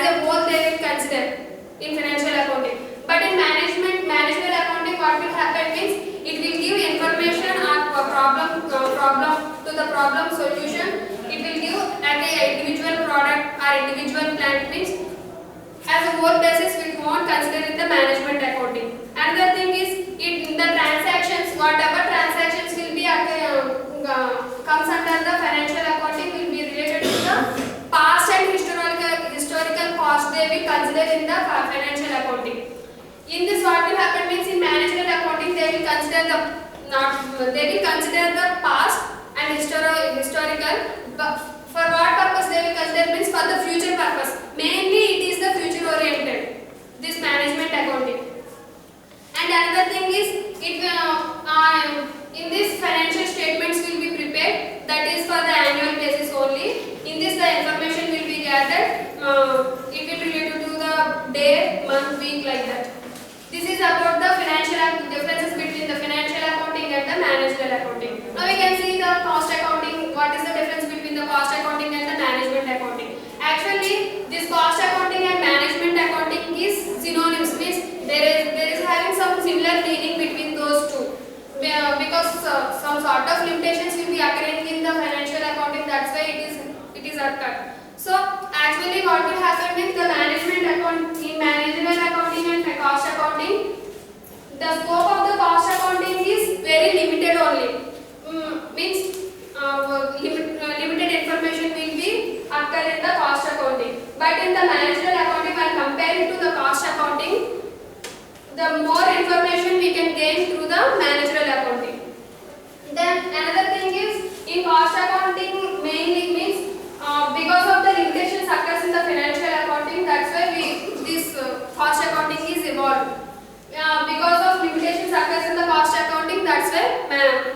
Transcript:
a whole they will consider in financial accounting. But in managerial accounting, what will happen means it will give information or problem to the problem solution. It will give at a individual product or individual plant means as a whole basis we won't consider in the management accounting. Another thing is in the transactions, whatever transactions will be comes under the financial accounting will be related to the past and historical cost they will consider in the financial accounting. In this what will happen means in managerial accounting they will consider the past and historical, but for what purpose they will consider means for the future purpose. Mainly it is the future oriented, this management accounting. And another thing is in this financial statements will be prepared, that is for the annual basis only. In this the information will be gathered, it will be related to the day, month, week, like that. This is about the financial differences between the financial accounting and the managerial accounting. Now we can see the cost accounting. What is the difference between the cost accounting and the management accounting? Actually, this cost accounting and management accounting is synonyms, means there is having some similar meaning between those two. Because some sort of limitations will be occurring in the financial accounting, that's why it is occurred. So actually what will happen is the management account in managerial accounting and cost accounting, the scope of the cost accounting is very limited only. Means limited information will be occur in the cost accounting. But in the managerial accounting, when compared to the cost accounting, the more information we can gain through the managerial accounting. Then another thing is in cost accounting mainly means because of the limitations occurs in the financial accounting, that's why this cost accounting is evolved. Because of limitations occurs in the cost accounting, that's why